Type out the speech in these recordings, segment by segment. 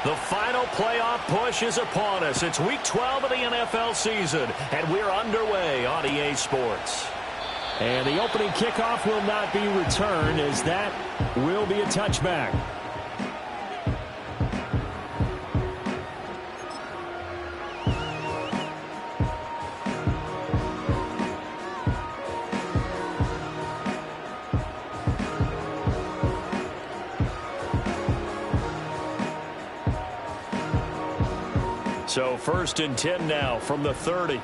The final playoff push is upon us. It's Week 12 of the NFL season, and we're underway on EA Sports. And the opening kickoff will not be returned, as that will be a touchback. So 1st and 10 now from the 30.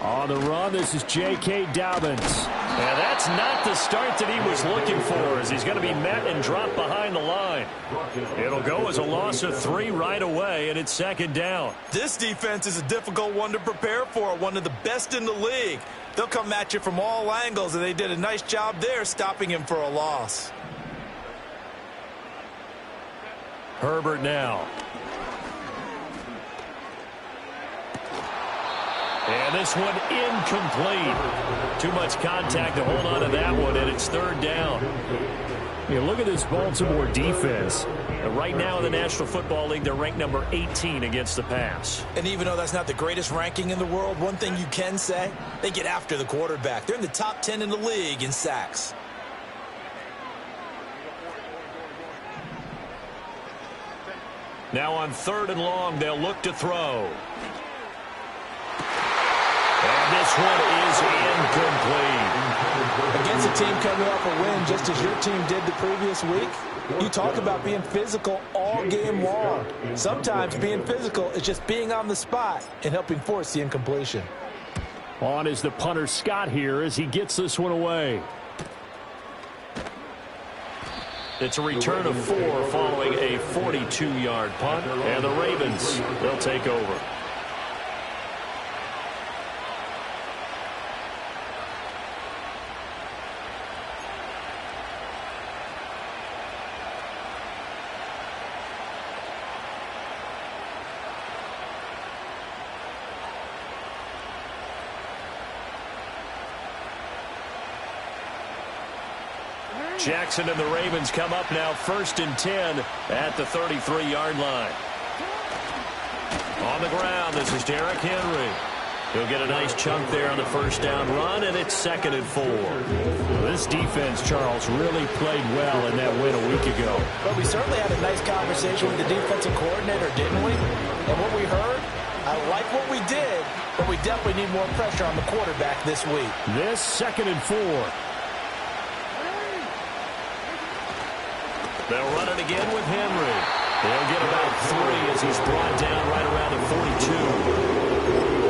On the run, this is J.K. Dobbins. And that's not the start that he was looking for, as he's going to be met and dropped behind the line. It'll go as a loss of 3 right away, and it's 2nd down. This defense is a difficult one to prepare for, one of the best in the league. They'll come at you from all angles, and they did a nice job there stopping him for a loss. Herbert now. And this one incomplete. Too much contact to hold on to that one, and it's 3rd down. You look at this Baltimore defense. Right now in the National Football League, they're ranked number 18 against the pass. And even though that's not the greatest ranking in the world, one thing you can say, they get after the quarterback. They're in the top 10 in the league in sacks. Now on 3rd and long, they'll look to throw. And this one is incomplete. Against a team coming off a win just as your team did the previous week, you talk about being physical all game long. Sometimes being physical is just being on the spot and helping force the incompletion. On is the punter Scott here as he gets this one away. It's a return of 4 following a 42-yard punt, and the Ravens, they'll take over. Jackson and the Ravens come up now 1st and 10 at the 33-yard line. On the ground, this is Derrick Henry. He'll get a nice chunk there on the 1st down run, and it's 2nd and 4. Well, this defense, Charles, really played well in that win a week ago. But we certainly had a nice conversation with the defensive coordinator, didn't we? And what we heard, I like what we did, but we definitely need more pressure on the quarterback this week. This 2nd and 4. They'll run it again with Henry. They'll get about 3 as he's brought down right around the 42.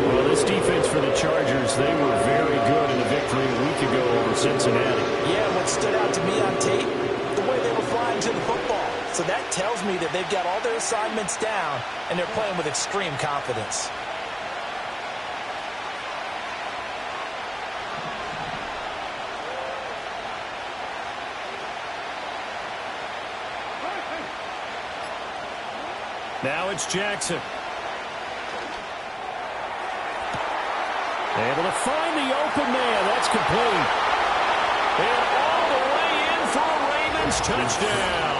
Well, this defense for the Chargers, they were very good in the victory a week ago over Cincinnati. Yeah, what stood out to me on tape, the way they were flying to the football. So that tells me that they've got all their assignments down, and they're playing with extreme confidence. Now it's Jackson. Able to find the open man. That's complete. And all the way in for a Ravens touchdown.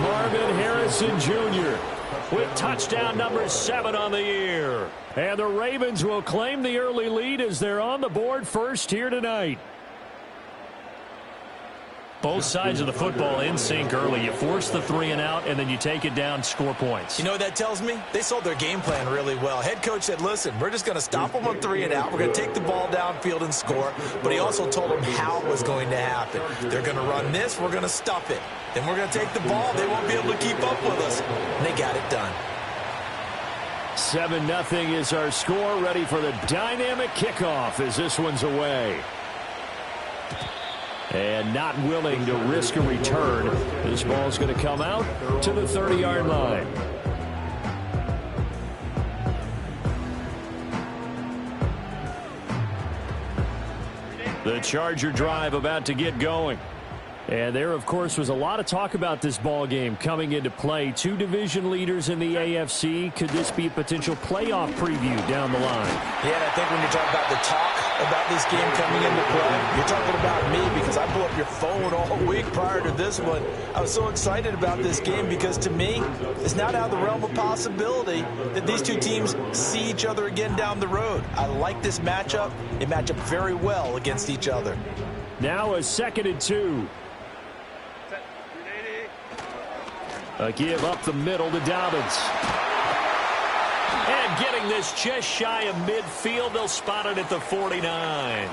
Marvin Harrison Jr. with touchdown number 7 on the year. And the Ravens will claim the early lead as they're on the board first here tonight. Both sides of the football in sync early. You force the 3 and out, and then you take it down, score points. You know what that tells me? They sold their game plan really well. Head coach said, listen, we're just going to stop them on 3 and out. We're going to take the ball downfield and score. But he also told them how it was going to happen. They're going to run this. We're going to stuff it. Then we're going to take the ball. They won't be able to keep up with us. And they got it done. 7-0 is our score. Ready for the dynamic kickoff as this one's away. And not willing to risk a return. This ball's going to come out to the 30-yard line. The Charger drive about to get going. And there, of course, was a lot of talk about this ball game coming into play. Two division leaders in the AFC. Could this be a potential playoff preview down the line? Yeah, and I think when you talk about the talk about this game coming into play, you're talking about me because I blew up your phone all week prior to this one. I was so excited about this game because, to me, it's not out of the realm of possibility that these two teams see each other again down the road. I like this matchup. They match up very well against each other. Now a 2nd and 2. A give up the middle to Dobbins. And getting this just shy of midfield, they'll spot it at the 49.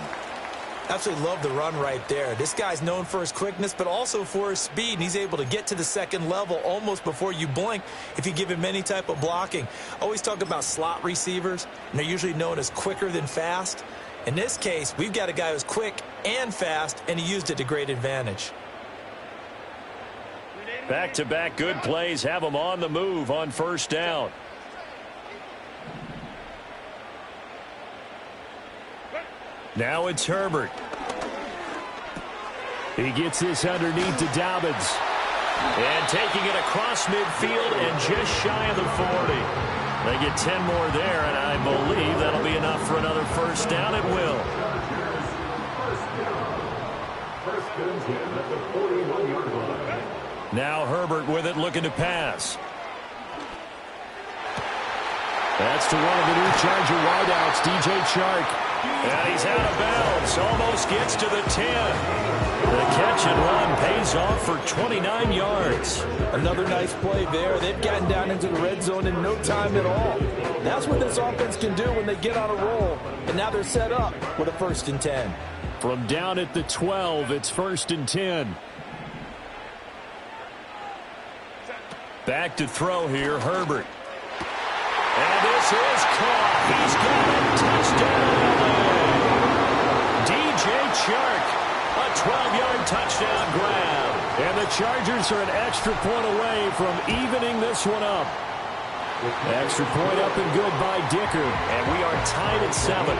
Absolutely love the run right there. This guy's known for his quickness, but also for his speed. And he's able to get to the second level almost before you blink if you give him any type of blocking. Always talk about slot receivers, and they're usually known as quicker than fast. In this case, we've got a guy who's quick and fast, and he used it to great advantage. Back-to-back good plays have them on the move on 1st down. Now it's Herbert. He gets this underneath to Dobbins. And taking it across midfield and just shy of the 40. They get 10 more there, and I believe that'll be enough for another 1st down. It will. Now Herbert with it, looking to pass. That's to one of the new Charger wideouts, DJ Chark. And he's out of bounds. Almost gets to the 10. The catch and run pays off for 29 yards. Another nice play there. They've gotten down into the red zone in no time at all. That's what this offense can do when they get on a roll. And now they're set up with a 1st and 10. From down at the 12, it's 1st and 10. Back to throw here, Herbert. And this is caught. He's got a touchdown. DJ Chark, a 12-yard touchdown grab. And the Chargers are an extra point away from evening this one up. Extra point up and good by Dicker. And we are tied at 7.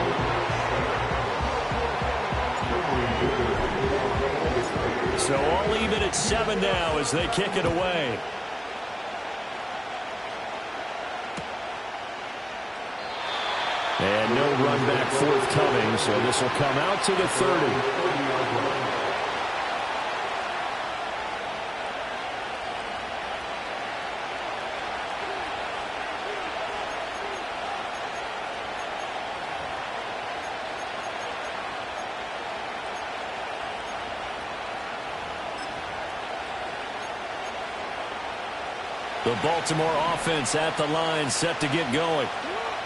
So all even at 7 now as they kick it away. And no run back forthcoming, so this will come out to the 30. The Baltimore offense at the line, set to get going.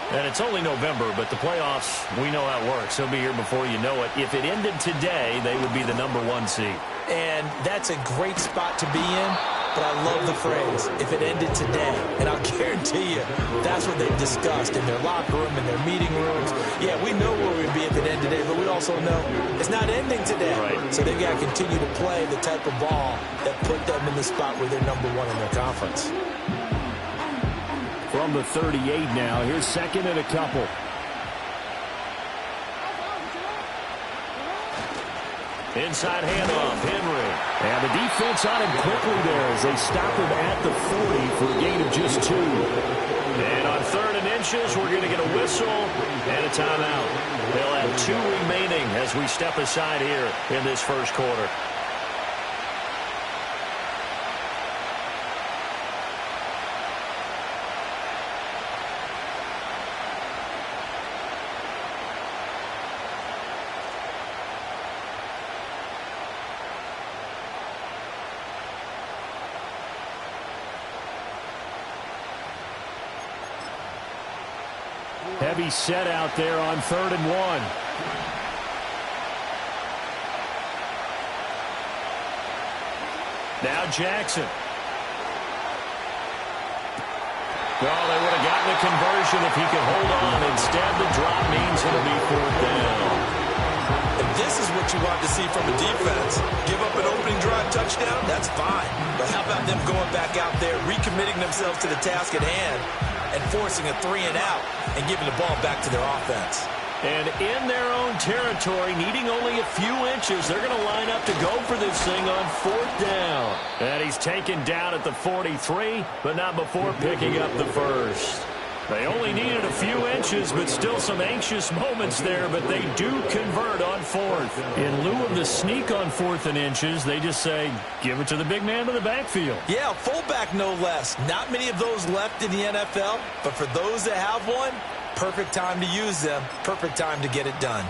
And it's only November, but the playoffs, we know how it works. They'll be here before you know it. If it ended today, they would be the #1 seed. And that's a great spot to be in, but I love the phrase, if it ended today. And I'll guarantee you, that's what they've discussed in their locker room, in their meeting rooms. Yeah, we know where we'd be if it ended today, but we also know it's not ending today. Right. So they've got to continue to play the type of ball that put them in the spot where they're #1 in their conference. From the 38 now, here's 2nd and a couple. Inside handoff, Henry. And the defense on him quickly there as they stop him at the 40 for a gain of just 2. And on 3rd and inches, we're going to get a whistle and a timeout. They'll have 2 remaining as we step aside here in this 1st quarter. Heavy set out there on 3rd and 1. Now Jackson. Well, they would have gotten a conversion if he could hold on. Instead, the drop means it'll be 4th down. If this is what you want to see from a defense, give up an opening drive touchdown, that's fine. But how about them going back out there, recommitting themselves to the task at hand, and forcing a 3 and out and giving the ball back to their offense? And in their own territory, needing only a few inches, they're going to line up to go for this thing on 4th down. And he's taken down at the 43, but not before picking up the first. They only needed a few inches, but still some anxious moments there, but they do convert on 4th. In lieu of the sneak on 4th and inches, they just say, give it to the big man in the backfield. Yeah, fullback no less. Not many of those left in the NFL, but for those that have one, perfect time to use them, perfect time to get it done.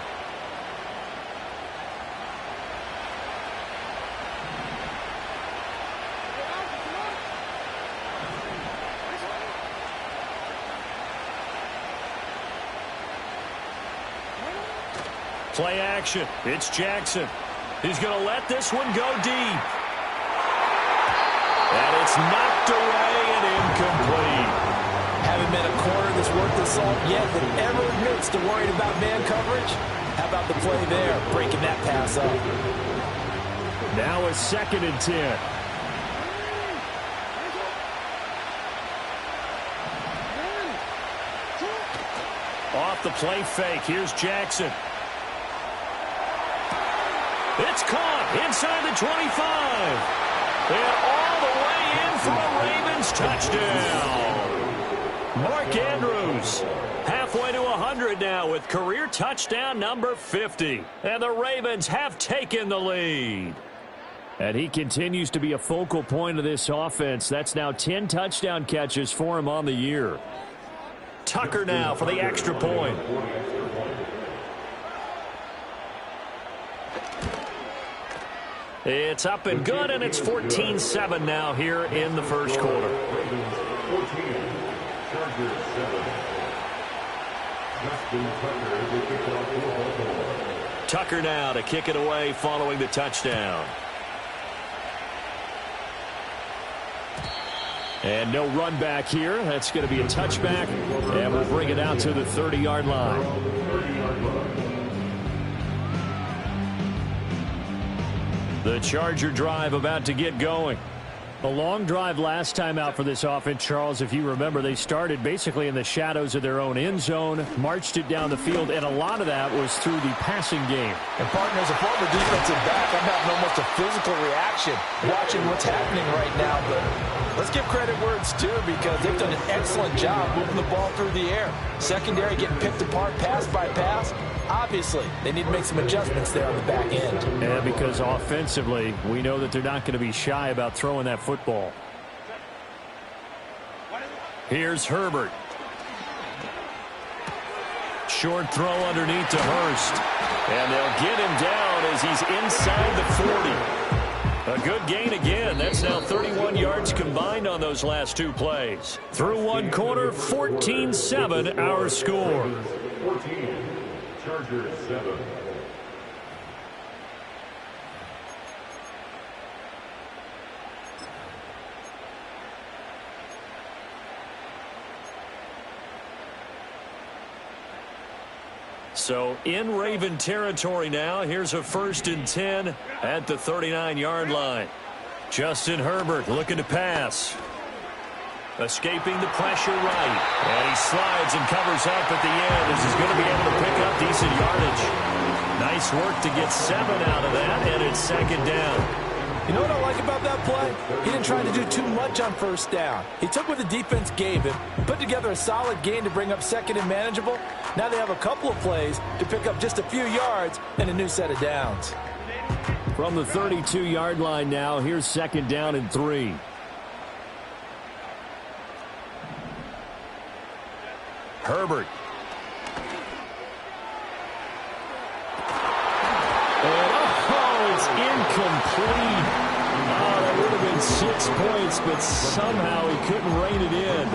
Play action. It's Jackson. He's going to let this one go deep. And it's knocked away and incomplete. Haven't been a corner that's worth the salt yet that ever admits to worrying about man coverage. How about the play there, breaking that pass up? Now a 2nd and 10. Off the play fake. Here's Jackson. It's caught inside the 25. And all the way in for a Ravens touchdown. Mark Andrews halfway to 100 now with career touchdown number 50. And the Ravens have taken the lead. And he continues to be a focal point of this offense. That's now 10 touchdown catches for him on the year. Tucker now for the extra point. It's up and good, and it's 14-7 now here in the first quarter. Tucker now to kick it away following the touchdown. And no run back here. That's going to be a touchback, and we'll bring it out to the 30-yard line. The Charger drive about to get going. A long drive last time out for this offense, Charles. If you remember, they started basically in the shadows of their own end zone, marched it down the field, and a lot of that was through the passing game. And, partner, as a former defensive back, I'm having almost a physical reaction watching what's happening right now. But let's give credit where it's due because they've done an excellent job moving the ball through the air. Secondary getting picked apart pass by pass. Obviously, they need to make some adjustments there on the back end. And because offensively, we know that they're not going to be shy about throwing that football. Here's Herbert. Short throw underneath to Hurst. And they'll get him down as he's inside the 40. A good gain again. That's now 31 yards combined on those last two plays. Through one quarter, 14-7 our score. 14. Chargers 7. So in Raven territory now. Here's a 1st and 10 at the 39-yard line. Justin Herbert looking to pass. Escaping the pressure right. And he slides and covers up at the end as he's going to be able to pick up decent yardage. Nice work to get 7 out of that, and it's 2nd down. You know what I like about that play? He didn't try to do too much on 1st down. He took what the defense gave him, put together a solid gain to bring up 2nd and manageable. Now they have a couple of plays to pick up just a few yards and a new set of downs. From the 32-yard line now, here's 2nd down and 3. Herbert. And, it's incomplete. Oh, that would have been 6 points, but somehow he couldn't rein it in.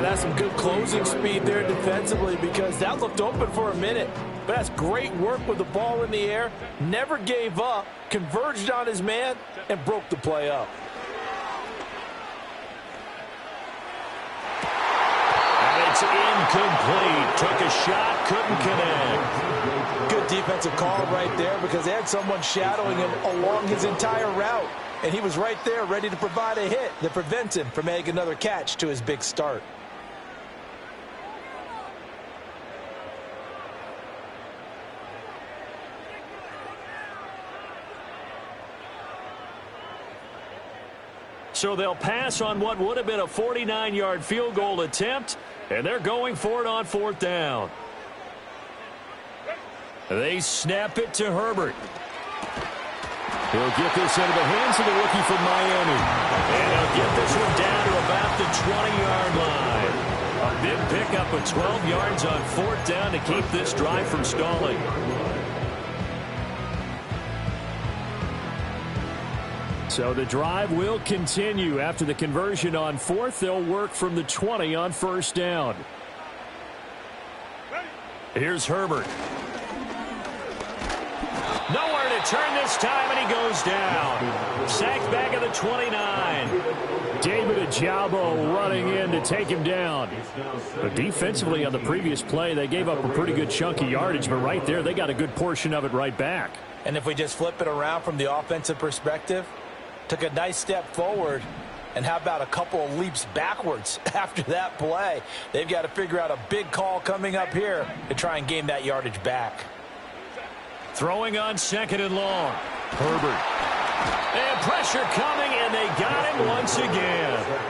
That's some good closing speed there defensively because that looked open for a minute. But that's great work with the ball in the air. Never gave up, converged on his man, and broke the play up. It's incomplete. Took a shot, couldn't connect. Good defensive call right there because they had someone shadowing him along his entire route. And he was right there ready to provide a hit that prevents him from making another catch to his big start. So they'll pass on what would have been a 49-yard field goal attempt, and they're going for it on 4th down. They snap it to Herbert. He'll get this into the hands of the rookie from Miami. And he'll get this one down to about the 20-yard line. A big pickup of 12 yards on 4th down to keep this drive from stalling. So the drive will continue. After the conversion on 4th, they'll work from the 20 on 1st down. Here's Herbert. Nowhere to turn this time, and he goes down. Sacked back at the 29. David Ojabo running in to take him down. But defensively on the previous play, they gave up a pretty good chunk of yardage, but right there, they got a good portion of it right back. And if we just flip it around from the offensive perspective, took a nice step forward, and how about a couple of leaps backwards after that play? They've got to figure out a big call coming up here to try and gain that yardage back. Throwing on 2nd and long. Herbert. And pressure coming, and they got him once again.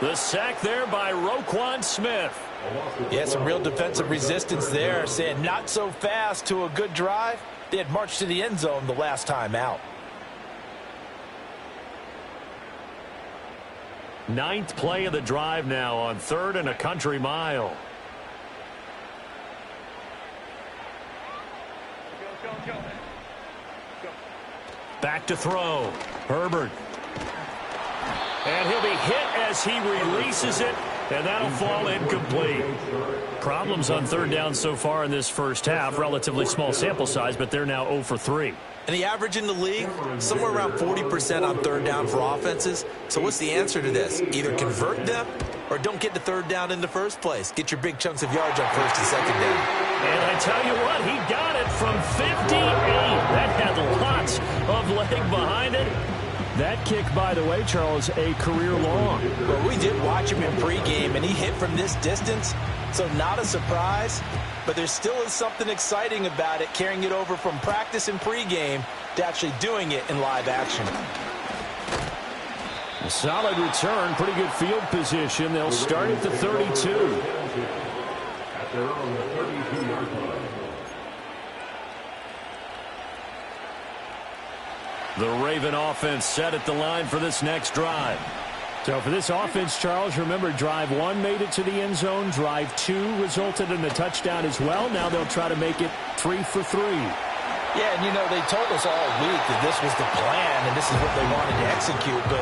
The sack there by Roquan Smith. Yeah, some real defensive resistance there, saying not so fast to a good drive. They had marched to the end zone the last time out. 9th play of the drive now on 3rd and a country mile. Back to throw. Herbert. And he'll be hit as he releases it, and that'll fall incomplete. Problems on 3rd down so far in this first half. Relatively small sample size, but they're now 0 for 3. And the average in the league, somewhere around 40% on 3rd down for offenses. So what's the answer to this? Either convert them or don't get to 3rd down in the first place. Get your big chunks of yards on 1st and 2nd down. And I tell you what, he got it from 58. That had lots of leg behind it. That kick, by the way, Charles, a career long. Well, we did watch him in pregame, and he hit from this distance, so not a surprise. But there still is something exciting about it, carrying it over from practice and pregame to actually doing it in live action. A solid return, pretty good field position. They'll start at the 32. The Raven offense set at the line for this next drive. So for this offense, Charles, remember, drive 1 made it to the end zone. Drive 2 resulted in a touchdown as well. Now they'll try to make it 3 for 3. Yeah, and you know, they told us all week that this was the plan and this is what they wanted to execute, but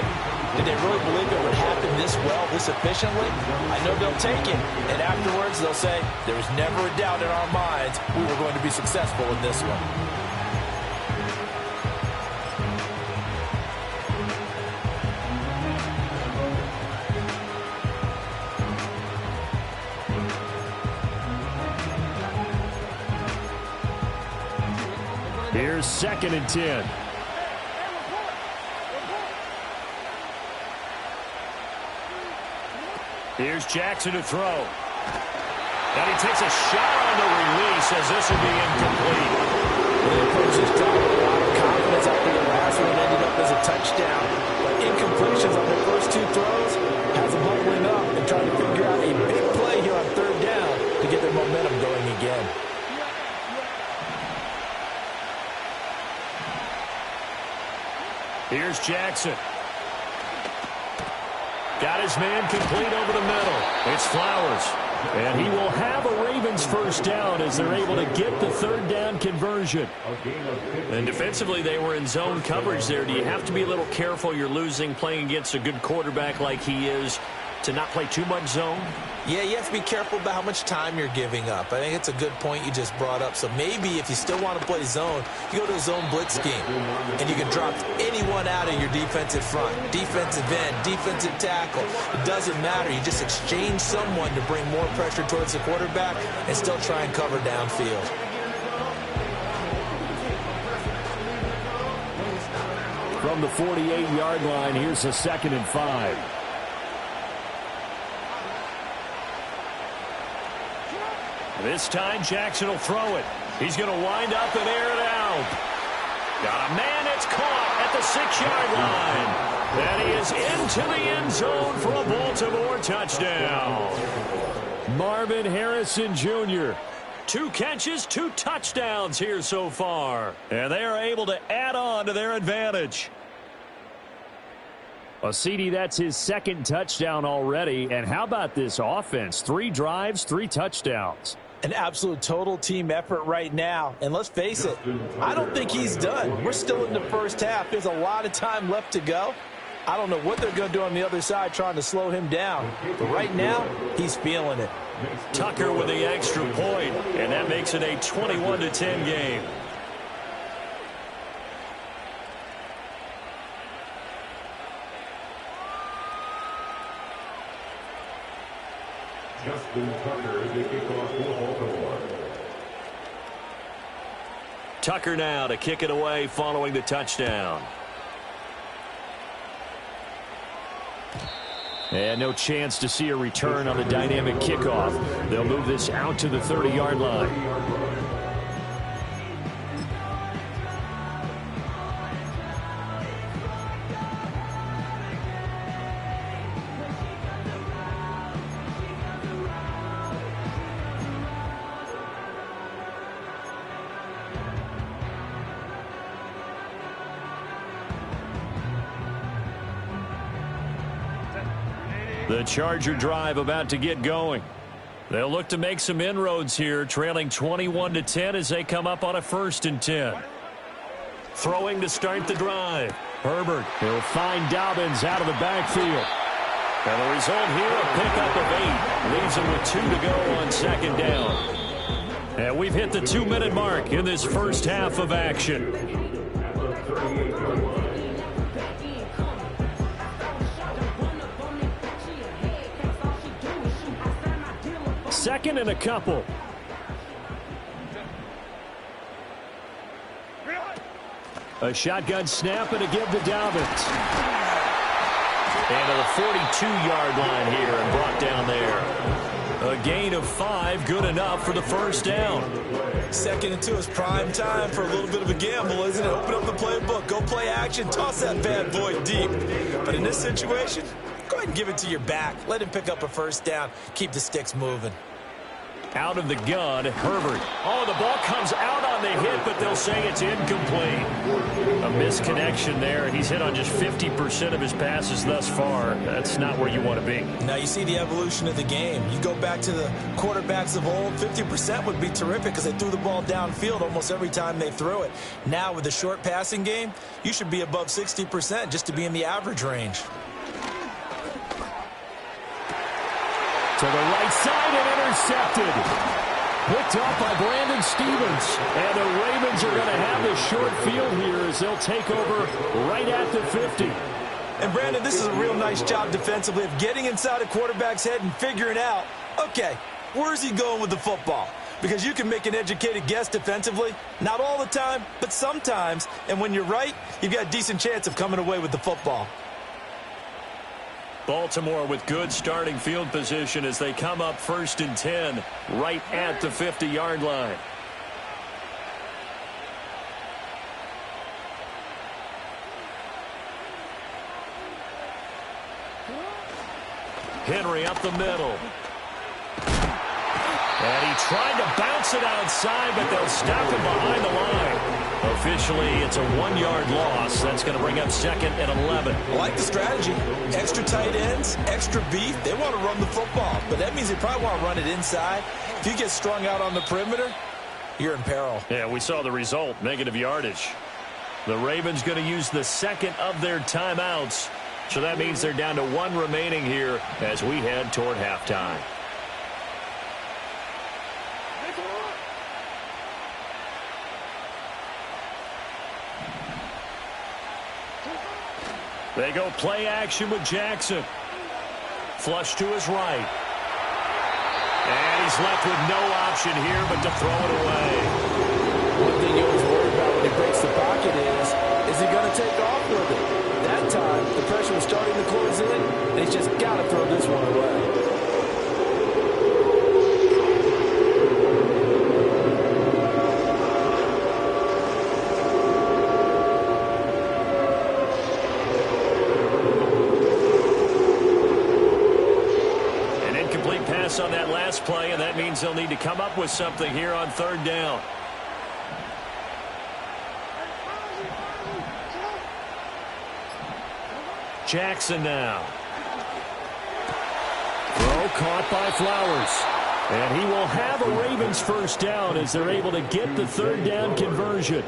did they really believe it would happen this well, this efficiently? I know they'll take it, and afterwards they'll say, there was never a doubt in our minds we were going to be successful in this one. Here's 2nd and 10. Here's Jackson to throw. And he takes a shot on the release as this will be incomplete. The coach just dropped a lot of confidence after the last one ended up as a touchdown. But incompletions on the first 2 throws has them huddling up and trying to figure out a big play here on 3rd down to get their momentum going again. Here's Jackson. Got his man complete over the middle. It's Flowers. And he will have a Ravens first down as they're able to get the 3rd down conversion. And defensively, they were in zone coverage there. Do you have to be a little careful? You're losing playing against a good quarterback like he is to not play too much zone? Yeah, you have to be careful about how much time you're giving up. I think it's a good point you just brought up. So maybe if you still want to play zone, you go to a zone blitz scheme. And you can drop anyone out of your defensive front. Defensive end, defensive tackle. It doesn't matter. You just exchange someone to bring more pressure towards the quarterback and still try and cover downfield. From the 48-yard line, here's the 2nd and 5. This time, Jackson will throw it. He's going to wind up and air it out. Got a man, it's caught at the 6-yard line. And he is into the end zone for a Baltimore touchdown. Marvin Harrison Jr., 2 catches, 2 touchdowns here so far. And they are able to add on to their advantage. CD, that's his 2nd touchdown already. And how about this offense? 3 drives, 3 touchdowns. An absolute total team effort right now. And let's face it, I don't think he's done. We're still in the first half. There's a lot of time left to go. I don't know what they're going to do on the other side trying to slow him down. But right now, he's feeling it. Tucker with the extra point, and that makes it a 21-10 game. Justin Tucker is the kickoff for Baltimore. Tucker now to kick it away following the touchdown. And no chance to see a return on the dynamic kickoff. They'll move this out to the 30-yard line. The Charger drive about to get going. They'll look to make some inroads here, trailing 21-10 as they come up on a 1st and 10. Throwing to start the drive. Herbert, he'll find Dobbins out of the backfield. And the result here, a pickup of 8. Leaves him with 2 to go on 2nd down. And we've hit the 2-minute mark in this first half of action. 2nd and a couple. A shotgun snap and a give to Dobbins. And to the 42-yard line here and brought down there. A gain of 5, good enough for the 1st down. 2nd and 2 is prime time for a little bit of a gamble, isn't it? Open up the playbook, go play action, toss that bad boy deep. But in this situation, go ahead and give it to your back. Let him pick up a 1st down. Keep the sticks moving. Out of the gun, Herbert. Oh, the ball comes out on the hit, but they'll say it's incomplete. A misconnection there. He's hit on just 50% of his passes thus far. That's not where you want to be. Now you see the evolution of the game. You go back to the quarterbacks of old, 50% would be terrific because they threw the ball downfield almost every time they threw it. Now with the short passing game, you should be above 60% just to be in the average range. To the right side and intercepted. Picked up by Brandon Stevens. And the Ravens are going to have the short field here as they'll take over right at the 50. And Brandon, this is a real nice job defensively of getting inside a quarterback's head and figuring out, okay, where's he going with the football? Because you can make an educated guess defensively. Not all the time, but sometimes. And when you're right, you've got a decent chance of coming away with the football. Baltimore with good starting field position as they come up 1st and 10 right at the 50-yard line. Henry up the middle. And he tried to bounce it outside, but they'll stop him behind the line. Officially, it's a 1-yard loss. That's going to bring up 2nd and 11. I like the strategy. Extra tight ends, extra beef. They want to run the football, but that means they probably want to run it inside. If you get strung out on the perimeter, you're in peril. Yeah, we saw the result, negative yardage. The Ravens going to use the 2nd of their timeouts. So that means they're down to 1 remaining here as we head toward halftime. They go play action with Jackson. Flush to his right. And he's left with no option here but to throw it away. One thing you always worry about when he breaks the pocket is he going to take off with it? That time, the pressure was starting to close in, and he's just got to throw this one away. that means they'll need to come up with something here on third down. Jackson now. Throw caught by Flowers. And he will have a Ravens first down as they're able to get the third down conversion.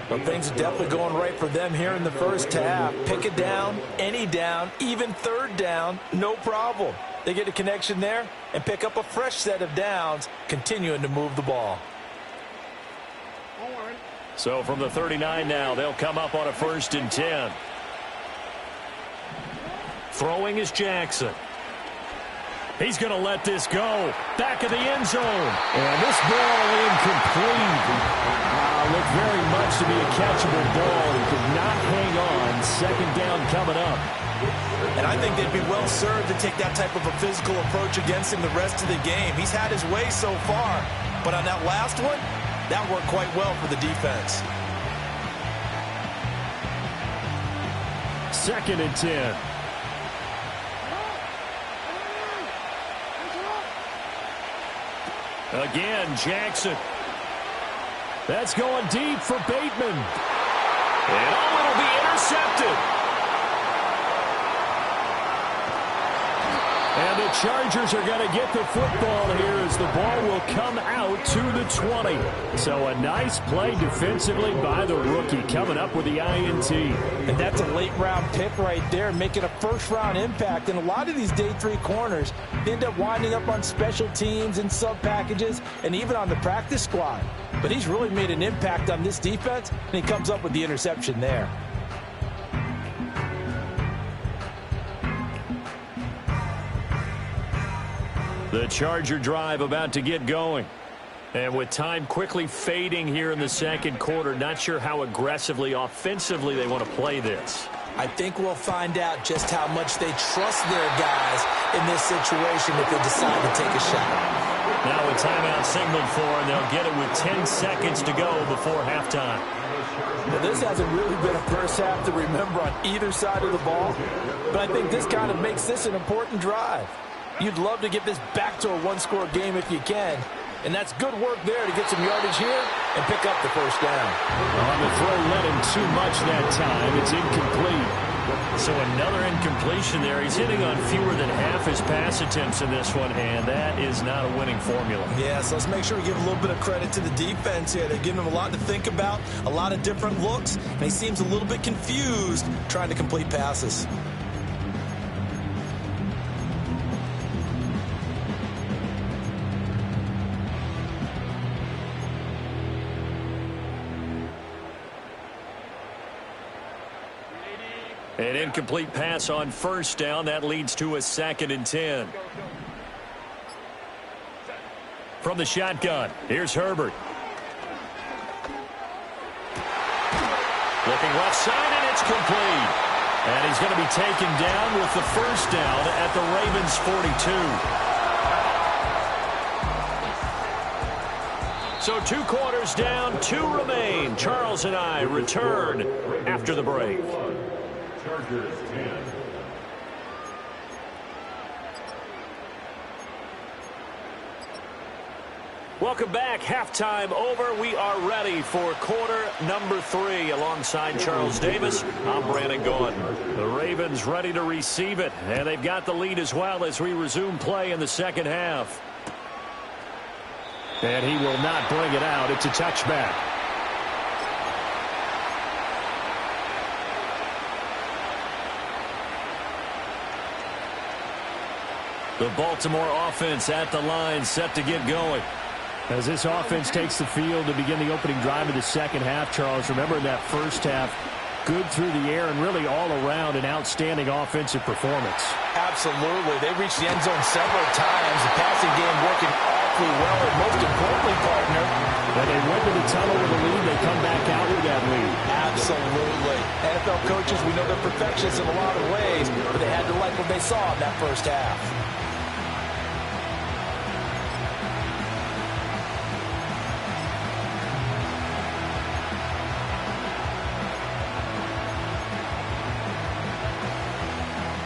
Well, things are definitely going right for them here in the first half. Pick it down, any down, even third down, no problem. They get a connection there and pick up a fresh set of downs, continuing to move the ball. So from the 39 now, they'll come up on a 1st and 10. Throwing is Jackson. He's going to let this go. Back of the end zone. And this ball incomplete. Looked very much to be a catchable ball. He could not hang on. 2nd down coming up. And I think they'd be well served to take that type of a physical approach against him the rest of the game. He's had his way so far. But on that last one, that worked quite well for the defense. 2nd and 10. Again, Jackson. That's going deep for Bateman. And it'll be intercepted. And the Chargers are going to get the football here as the ball will come out to the 20. So a nice play defensively by the rookie coming up with the INT. And that's a late-round pick right there, making a first-round impact. And a lot of these day 3 corners end up winding up on special teams and sub-packages and even on the practice squad. But he's really made an impact on this defense, and he comes up with the interception there. The Charger drive about to get going. And with time quickly fading here in the 2nd quarter, not sure how aggressively, offensively they want to play this. I think we'll find out just how much they trust their guys in this situation if they decide to take a shot. Now a timeout signaled for, and they'll get it with 10 seconds to go before halftime. Well, this hasn't really been a first half to remember on either side of the ball, but I think this kind of makes this an important drive. You'd love to get this back to a one-score game if you can. And that's good work there to get some yardage here and pick up the first down. On the throw, led him too much that time. It's incomplete. So another incompletion there. He's hitting on fewer than half his pass attempts in this one, and that is not a winning formula. Yeah, so let's make sure we give a little bit of credit to the defense here. They're giving him a lot to think about, a lot of different looks, and he seems a little bit confused trying to complete passes. An incomplete pass on first down. That leads to a 2nd and 10. From the shotgun, here's Herbert. Looking left side, and it's complete. And he's going to be taken down with the first down at the Ravens' 42. So 2 quarters down, 2 remain. Charles and I return after the break. Chargers 10. Welcome back. Halftime over. We are ready for quarter number 3. Alongside Charles Davis, I'm Brandon Gaudin. The Ravens ready to receive it, and they've got the lead as well as we resume play in the 2nd half. And he will not bring it out. It's a touchback. The Baltimore offense at the line, set to get going. As this offense takes the field to begin the opening drive of the 2nd half, Charles, remember in that first half, good through the air and really all around an outstanding offensive performance. Absolutely. They reached the end zone several times. The passing game working awfully well, and most importantly, partner, when they went to the tunnel with a lead, they come back out with that lead. Absolutely. NFL coaches, we know they're perfectionists in a lot of ways, but they had to like what they saw in that first half.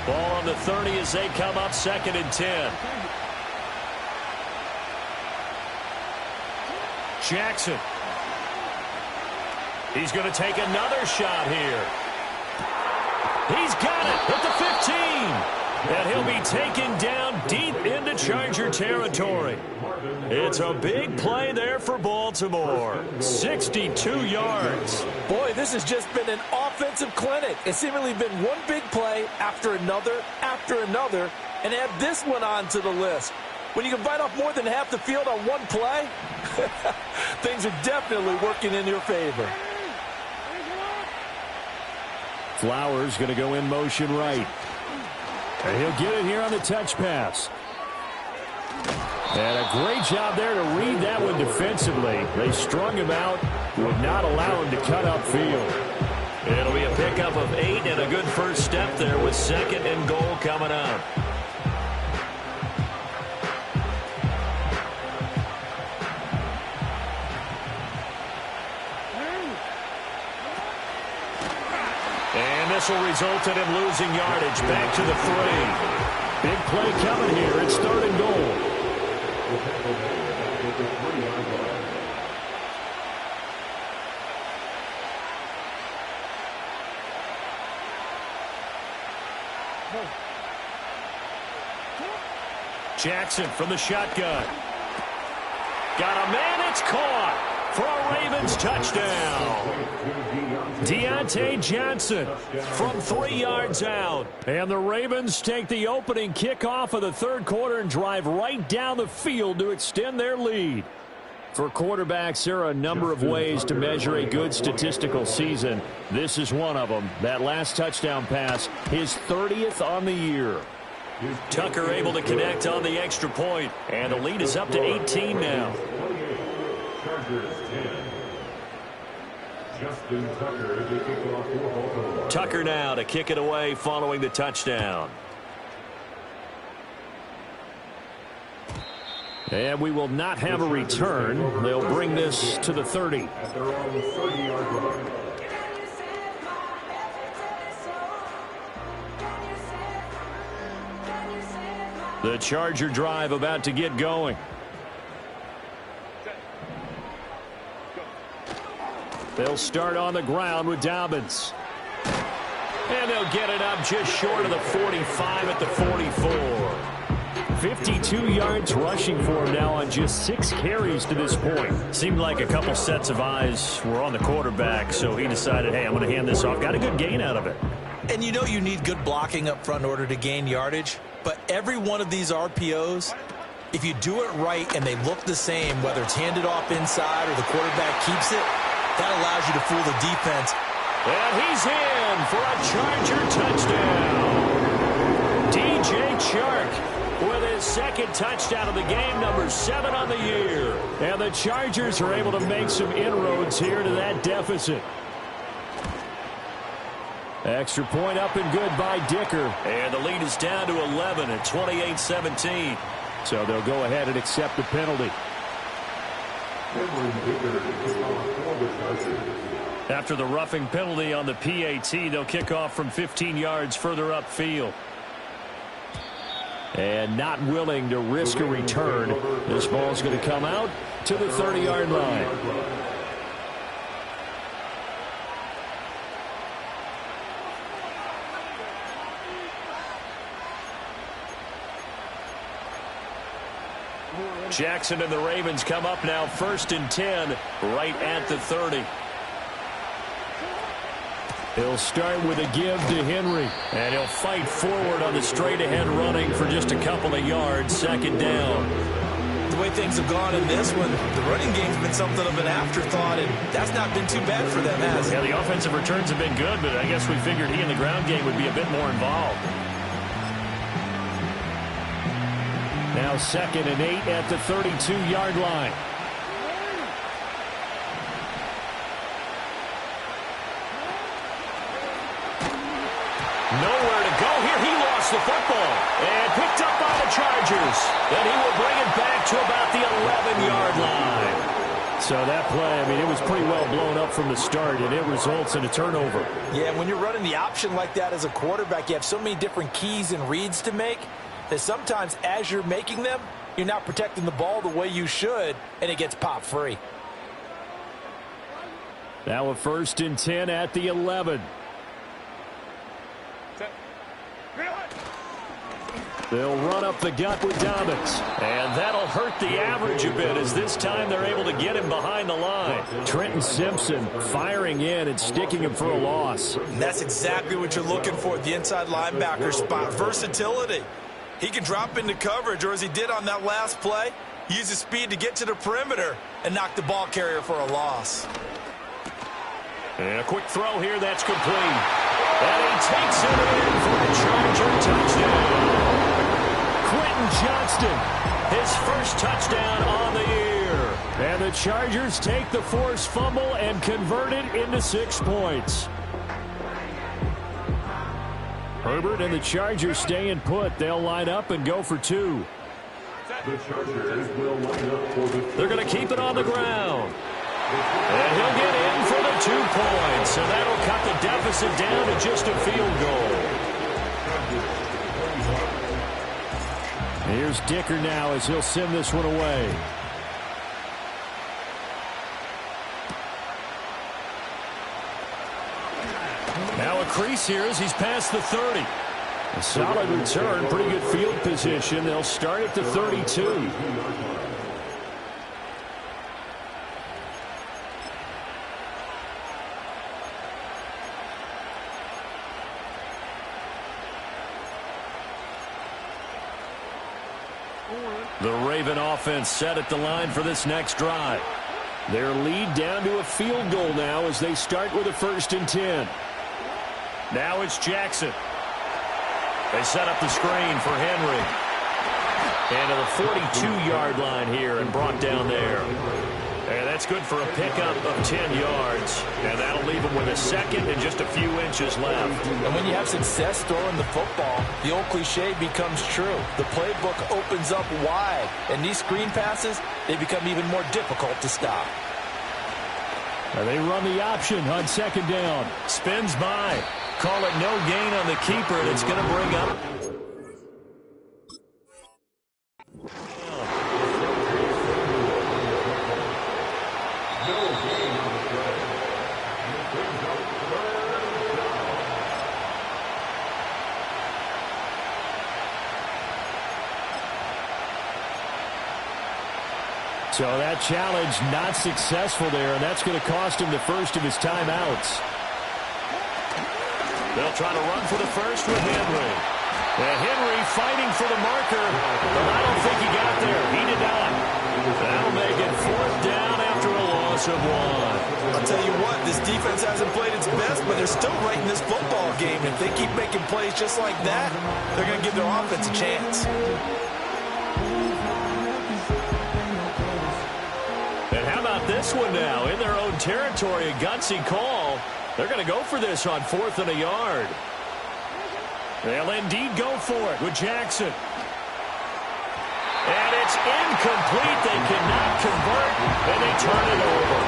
Ball on the 30 as they come up 2nd and 10. Jackson. He's going to take another shot here. He's got it at the 15. And he'll be taken down deep into Charger territory. It's a big play there for Baltimore. 62 yards. Boy, this has just been an offensive clinic. It's seemingly been one big play after another, and add this one onto the list. When you can bite off more than half the field on one play, things are definitely working in your favor. Flowers going to go in motion right. And he'll get it here on the touch pass. And a great job there to read that one defensively. They strung him out, would not allow him to cut upfield. It'll be a pickup of 8 and a good first step there with 2nd and goal coming up. And this will result in him losing yardage back to the 3. Big play coming here. It's 3rd and goal. Jackson from the shotgun. Got a man. It's caught for a Ravens touchdown. Deontay Johnson from 3 yards out. And the Ravens take the opening kickoff of the 3rd quarter and drive right down the field to extend their lead. For quarterbacks, there are a number of ways to measure a good statistical season. This is one of them. That last touchdown pass, his 30th on the year. Tucker able to connect on the extra point, and the lead is up to 18 now. Tucker now to kick it away following the touchdown. And we will not have a return. They'll bring this to the 30. The Charger drive about to get going. They'll start on the ground with Dobbins. And they'll get it up just short of the 45 at the 44. 52 yards rushing for him now on just 6 carries to this point. Seemed like a couple sets of eyes were on the quarterback, so he decided, hey, I'm going to hand this off. Got a good gain out of it. And you know you need good blocking up front in order to gain yardage. But every one of these RPOs, if you do it right and they look the same, whether it's handed off inside or the quarterback keeps it, that allows you to fool the defense. And he's in for a Charger touchdown. DJ Chark with his 2nd touchdown of the game, number 7 on the year. And the Chargers are able to make some inroads here to that deficit. Extra point up and good by Dicker. And the lead is down to 11 at 28-17. So they'll go ahead and accept the penalty. After the roughing penalty on the PAT, they'll kick off from 15 yards further upfield. And not willing to risk a return. This ball's going to come out to the 30-yard line. Jackson and the Ravens come up now 1st and 10 right at the 30. He'll start with a give to Henry. And he'll fight forward on the straight-ahead running for just a couple of yards, 2nd down. The way things have gone in this one, the running game's been something of an afterthought, and that's not been too bad for them, has it? Yeah, the offensive returns have been good, but I guess we figured he in the ground game would be a bit more involved. Now 2nd and 8 at the 32-yard line. Nowhere to go here. He lost the football and picked up by the Chargers. And he will bring it back to about the 11-yard line. So that play, I mean, it was pretty well blown up from the start, and it results in a turnover. Yeah, when you're running the option like that as a quarterback, you have so many different keys and reads to make that sometimes as you're making them, you're not protecting the ball the way you should, and it gets popped free. Now a 1st and 10 at the 11. They'll run up the gut with Dobbins. And that'll hurt the average a bit as this time they're able to get him behind the line. Trenton Simpson firing in and sticking him for a loss. And that's exactly what you're looking for at the inside linebacker spot. Versatility. He can drop into coverage, or as he did on that last play, use his speed to get to the perimeter and knock the ball carrier for a loss. And a quick throw here that's complete. And he takes it in for a Charger touchdown. Quentin Johnston, his first touchdown on the year. And the Chargers take the forced fumble and convert it into 6 points. Herbert and the Chargers staying put. They'll line up and go for 2. The Chargers will line up for the... They're going to keep it on the ground. And he'll get in for the 2 points. So that'll cut the deficit down to just a field goal. Here's Dicker now as he'll send this one away. Now a crease here as he's past the 30. A solid return, pretty good field position. They'll start at the 32. The Raven offense set at the line for this next drive. Their lead down to a field goal now as they start with a 1st and 10. Now it's Jackson. They set up the screen for Henry. And to the 42-yard line here and brought down there. And that's good for a pickup of 10 yards. And that'll leave him with a 2nd and just a few inches left. And when you have success throwing the football, the old cliche becomes true. The playbook opens up wide. And these screen passes, they become even more difficult to stop. And they run the option on 2nd down. Spins by. Call it no gain on the keeper, and it's going to bring up. So that challenge not successful there, and that's going to cost him the first of his timeouts. They'll try to run for the first with Henry. And Henry fighting for the marker, but I don't think he got there. He did not. That'll make it 4th down after a loss of 1. I'll tell you what, this defense hasn't played its best, but they're still right in this football game. If they keep making plays just like that, they're going to give their offense a chance. And how about this one now? In their own territory, a gutsy call. They're going to go for this on 4th and a yard. They'll indeed go for it with Jackson. And it's incomplete. They cannot convert, and they turn it over.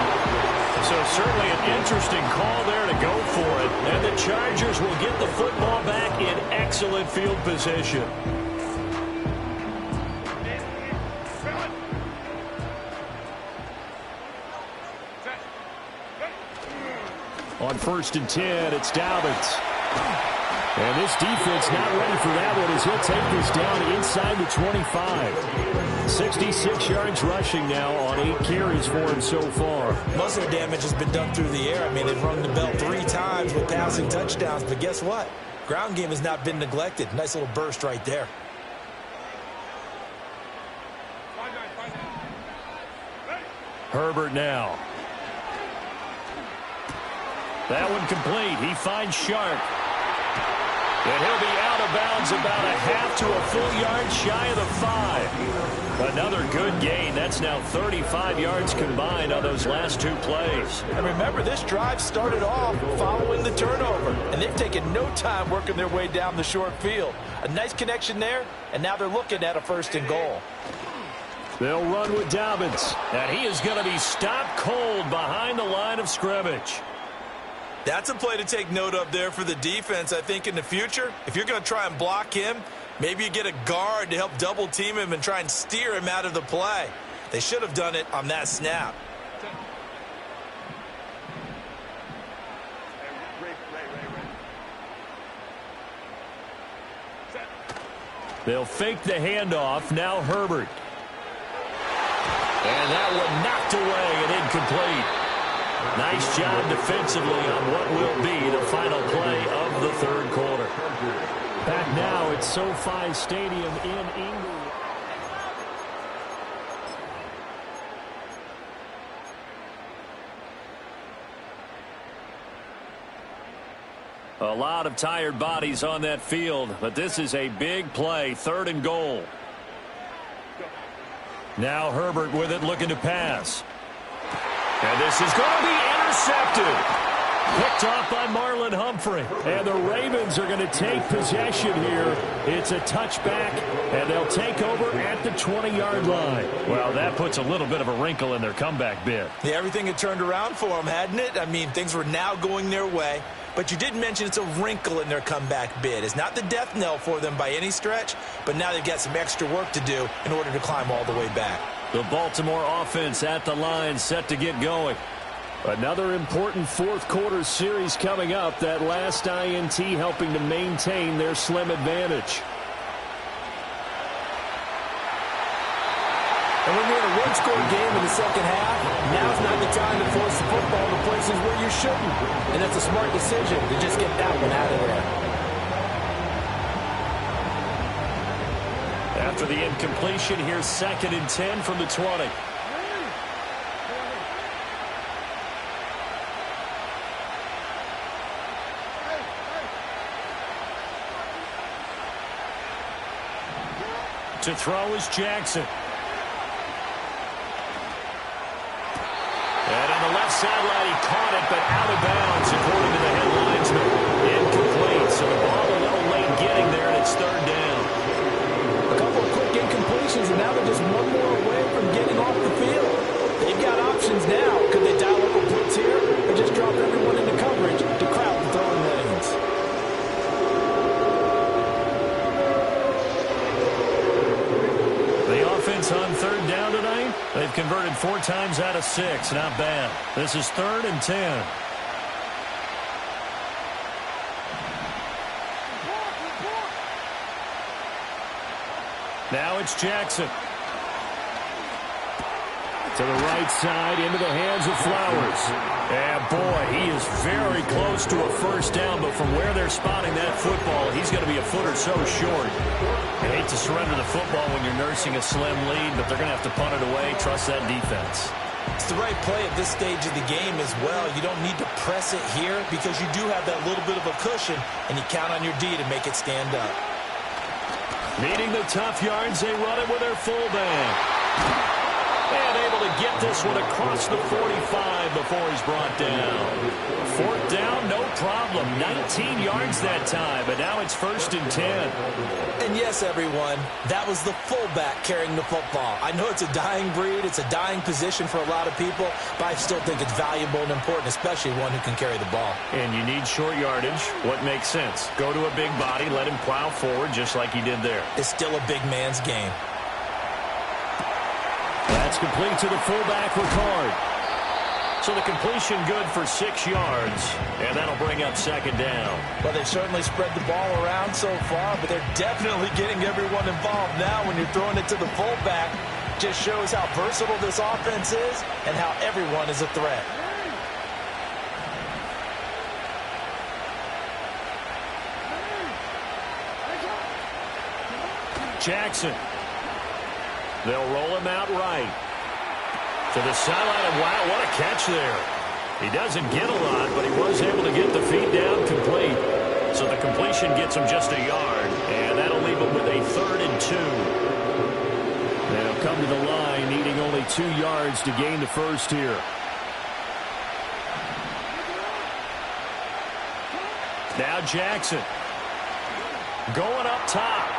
So certainly an interesting call there to go for it. And the Chargers will get the football back in excellent field position. On 1st and 10, it's Dobbins. And this defense not ready for that one as he'll take this down inside the 25. 66 yards rushing now on 8 carries for him so far. Most of the damage has been done through the air. I mean, they've rung the bell 3 times with passing touchdowns, but guess what? Ground game has not been neglected. Nice little burst right there. Herbert now. That one complete. He finds Sharp. And he'll be out of bounds about a half to a full yard shy of the 5. Another good gain. That's now 35 yards combined on those last 2 plays. And remember, this drive started off following the turnover. And they've taken no time working their way down the short field. A nice connection there, and now they're looking at a 1st and goal. They'll run with Dobbins. And he is going to be stopped cold behind the line of scrimmage. That's a play to take note of there for the defense, I think, in the future. If you're going to try and block him, maybe you get a guard to help double-team him and try and steer him out of the play. They should have done it on that snap. They'll fake the handoff. Now Herbert. And that one knocked away and incomplete. Nice job defensively on what will be the final play of the third quarter. Back now at SoFi Stadium in England. A lot of tired bodies on that field, but this is a big play, 3rd and goal. Now Herbert with it, looking to pass. And this is going to be intercepted. Picked off by Marlon Humphrey. And the Ravens are going to take possession here. It's a touchback, and they'll take over at the 20-yard line. Well, that puts a little bit of a wrinkle in their comeback bid. Yeah, everything had turned around for them, hadn't it? I mean, things were now going their way. But you did mention it's a wrinkle in their comeback bid. It's not the death knell for them by any stretch, but now they've got some extra work to do in order to climb all the way back. The Baltimore offense at the line, set to get going. Another important fourth quarter series coming up. That last INT helping to maintain their slim advantage. And when you're in a one-score game in the second half, now's not the time to force the football to places where you shouldn't. And that's a smart decision to just get that one out of there. After the incompletion, here's 2nd and 10 from the 20. To throw is Jackson. And on the left sideline, he caught it, but out of bounds, according to the head linesman. Incomplete, so the ball a little late getting there, and it's 3rd down. A couple of quick incompletions, and now they're just one more away from getting off the field. They've got options now. Could they dial up a blitz here or just drop everyone into coverage to crowd the throwing lanes? The offense on 3rd down tonight, they've converted 4 times out of 6. Not bad. This is 3rd and 10. Now it's Jackson. To the right side, into the hands of Flowers. And boy, he is very close to a first down, but from where they're spotting that football, he's going to be a foot or so short. I hate to surrender the football when you're nursing a slim lead, but they're going to have to punt it away. Trust that defense. It's the right play at this stage of the game as well. You don't need to press it here because you do have that little bit of a cushion, and you count on your D to make it stand up. Needing the tough yards, they run it with their fullback. And able to get this one across the 45 before he's brought down. 4th down, no problem. 19 yards that time, but now it's 1st and 10. And yes, everyone, that was the fullback carrying the football. I know it's a dying breed, it's a dying position for a lot of people, but I still think it's valuable and important, especially one who can carry the ball. And you need short yardage. What makes sense? Go to a big body, let him plow forward just like he did there. It's still a big man's game. That's complete to the fullback, Ricard. So the completion good for 6 yards, and that'll bring up 2nd down. Well, they've certainly spread the ball around so far, but they're definitely getting everyone involved now when you're throwing it to the fullback. Just shows how versatile this offense is and how everyone is a threat. Jackson. They'll roll him out right. To the sideline, and wow, what a catch there. He doesn't get a lot, but he was able to get the feet down complete. So the completion gets him just a yard, and that'll leave him with a 3rd and 2. They'll come to the line, needing only 2 yards to gain the first here. Now Jackson. Going up top.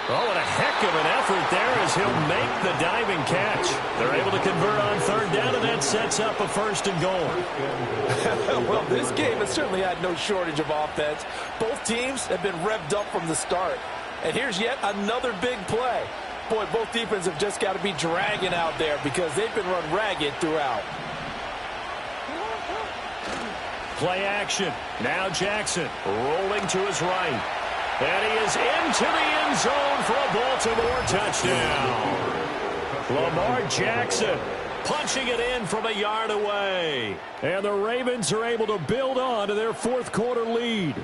Oh, and a heck of an effort there as he'll make the diving catch. They're able to convert on 3rd down, and that sets up a 1st and goal. Well, this game has certainly had no shortage of offense. Both teams have been revved up from the start. And here's yet another big play. Boy, both defenses have just got to be dragging out there because they've been run ragged throughout. Play action. Now Jackson rolling to his right. And he is into the end zone for a Baltimore touchdown. Lamar Jackson punching it in from a yard away. And the Ravens are able to build on to their fourth quarter lead.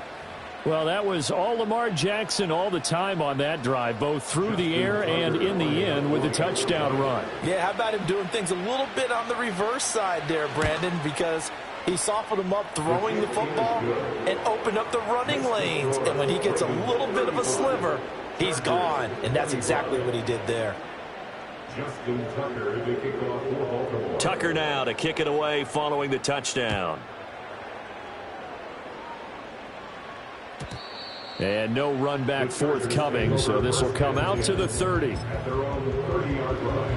Well, that was all Lamar Jackson all the time on that drive, both through the air and in the end with the touchdown run. Yeah, how about him doing things a little bit on the reverse side there, Brandon, because he softened him up throwing the football and opened up the running lanes. And when he gets a little bit of a sliver, he's gone. And that's exactly what he did there. Justin Tucker to kick off for Baltimore. Tucker now to kick it away following the touchdown. And no run back forthcoming, so this will come out to the 30. At their own 30-yard line.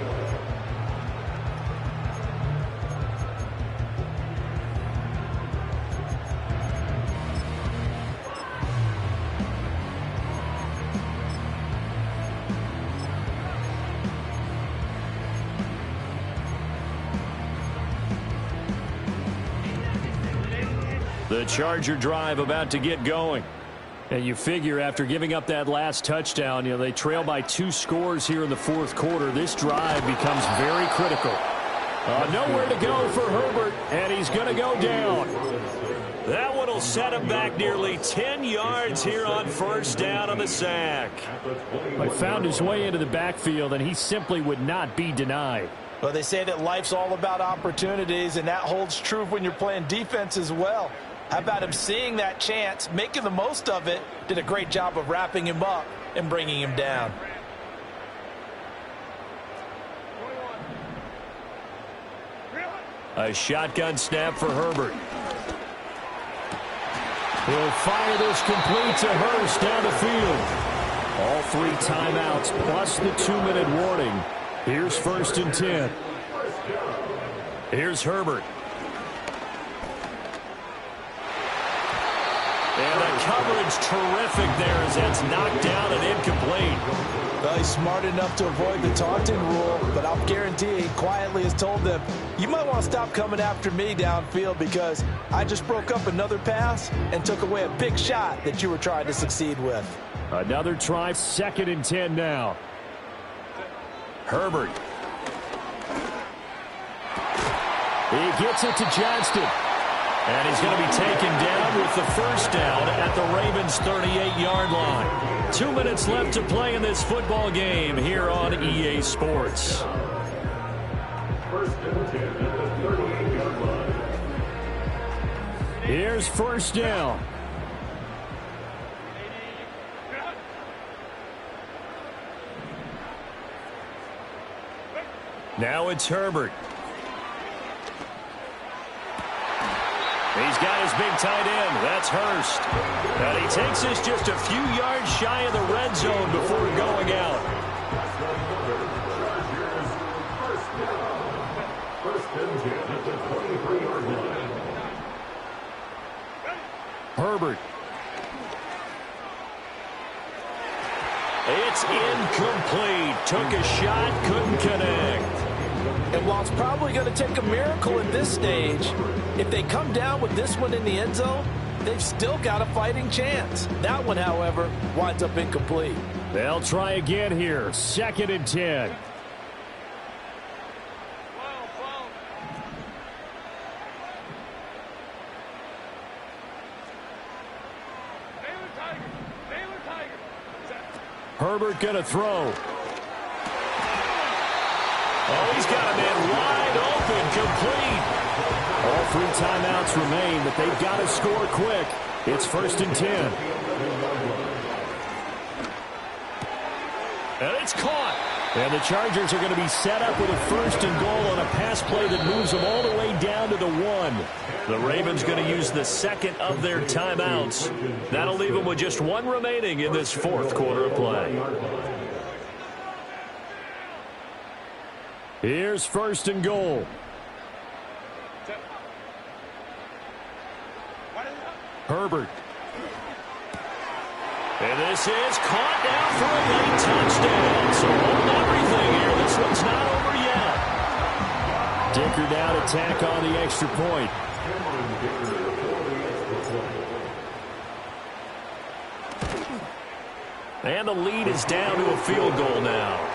The Charger drive about to get going. And you figure after giving up that last touchdown, they trail by 2 scores here in the fourth quarter. This drive becomes very critical. Nowhere to go for Herbert, and he's going to go down. That one will set him back nearly 10 yards here on first down on the sack. He found his way into the backfield, and he simply would not be denied. Well, they say that life's all about opportunities, and that holds true when you're playing defense as well. How about him seeing that chance, making the most of it, did a great job of wrapping him up and bringing him down. A shotgun snap for Herbert. He'll fire this complete to Hurst down the field. All 3 timeouts plus the 2-minute warning. Here's 1st and 10. Here's Herbert. And the coverage terrific there as that's knocked down and incomplete. Well, he's smart enough to avoid the taunting rule, but I'll guarantee he quietly has told them, you might want to stop coming after me downfield because I just broke up another pass and took away a big shot that you were trying to succeed with. Another try, 2nd and 10 now. Herbert. He gets it to Johnston. And he's going to be taken down with the first down at the Ravens' 38-yard line. 2 minutes left to play in this football game here on EA Sports. 1st and 10 at the 38-yard line. Here's 1st down. Now it's Herbert. He's got his big tight end. That's Hurst. And he takes this just a few yards shy of the red zone before going out. Herbert. It's incomplete. Took a shot, couldn't connect. And while it's probably going to take a miracle at this stage, if they come down with this one in the end zone, they've still got a fighting chance. That one, however, winds up incomplete. They'll try again here. 2nd and 10. Herbert going to throw. Oh, he's got a man wide open, complete. All 3 timeouts remain, but they've got to score quick. It's 1st and 10. And it's caught. And the Chargers are going to be set up with a 1st and goal on a pass play that moves them all the way down to the 1. The Ravens going to use the 2nd of their timeouts. That'll leave them with just 1 remaining in this 4th quarter of play. Here's 1st and goal. Herbert. And this is caught down for a late touchdown. So hold everything here. This one's not over yet. Dicker down to tack on the extra point. And the lead is down to a field goal now.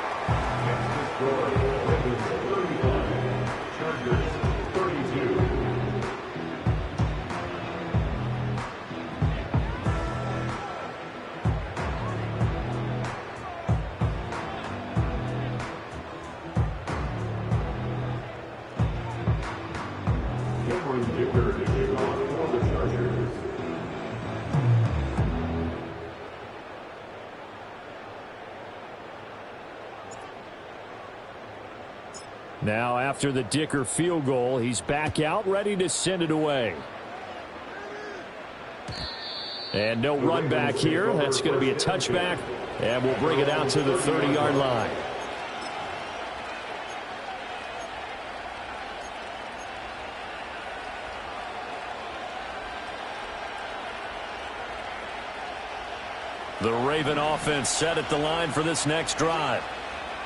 Now after the Dicker field goal, he's back out ready to send it away. And no run back here. That's going to be a touchback, and we'll bring it out to the 30-yard line. The Raven offense set at the line for this next drive.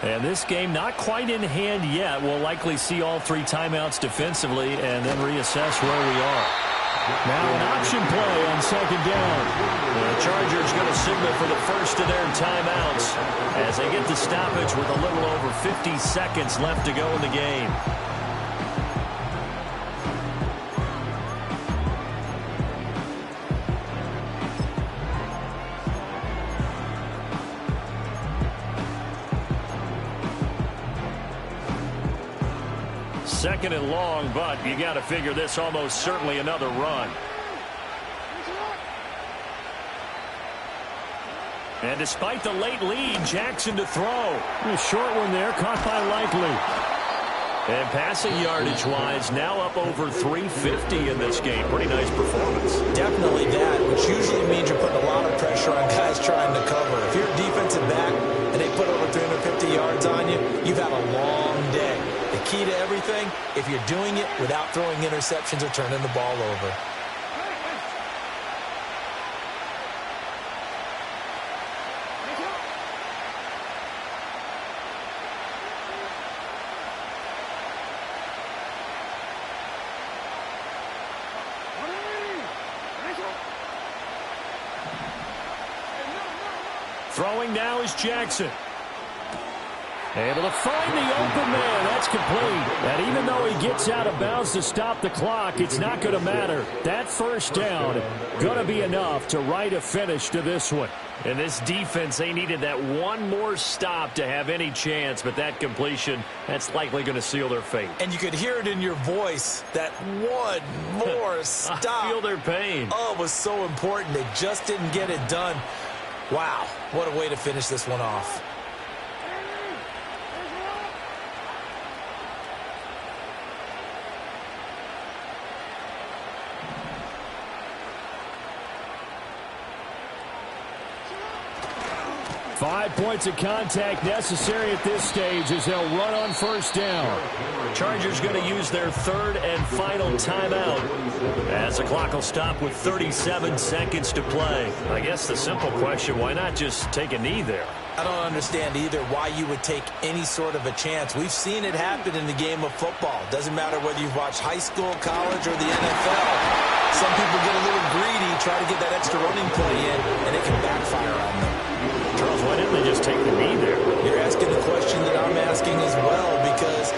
And this game not quite in hand yet. We'll likely see all 3 timeouts defensively and then reassess where we are. Now an option play on second down. The Chargers going to signal for the first of their timeouts as they get the stoppage with a little over 50 seconds left to go in the game. Second and long, but you got to figure this almost certainly another run. And despite the late lead, Jackson to throw. A short one there, caught by Likely. And passing yardage-wise, now up over 350 in this game. Pretty nice performance. Definitely that, which usually means you're putting a lot of pressure on guys trying to cover. If you're a defensive back and they put over 350 yards on you, you've had a long day. The key to everything, if you're doing it without throwing interceptions or turning the ball over. Throwing now is Jackson. Able to find the open man. That's complete. And even though he gets out of bounds to stop the clock, it's not going to matter. That first down going to be enough to write a finish to this one. And this defense, they needed that one more stop to have any chance, but that completion, that's likely going to seal their fate. And you could hear it in your voice, that one more stop. I feel their pain. Oh, it was so important. They just didn't get it done. Wow, what a way to finish this one off. Five points of contact necessary at this stage as they'll run on first down. Chargers going to use their third and final timeout as the clock will stop with 37 seconds to play. I guess the simple question, why not just take a knee there? I don't understand either why you would take any sort of a chance. We've seen it happen in the game of football. Doesn't matter whether you've watched high school, college, or the NFL. Some people get a little greedy, try to get that extra running play in, and it can backfire on them. Charles, why didn't they just take the knee there? You're asking the question that I'm asking as well, because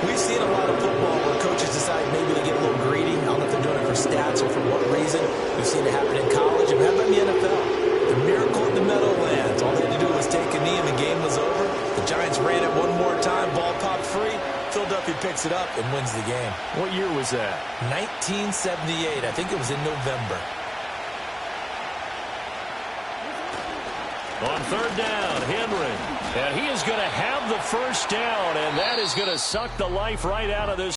we've seen a lot of football where coaches decide maybe to get a little greedy. I don't know if they're doing it for stats or for what reason. We've seen it happen in college and happen in the NFL. The miracle in the Meadowlands. All they had to do was take a knee and the game was over. The Giants ran it one more time. Ball popped free. Philadelphia picks it up and wins the game. What year was that? 1978. I think it was in November. On third down, Henry. And he is going to have the first down, and that is going to suck the life right out of this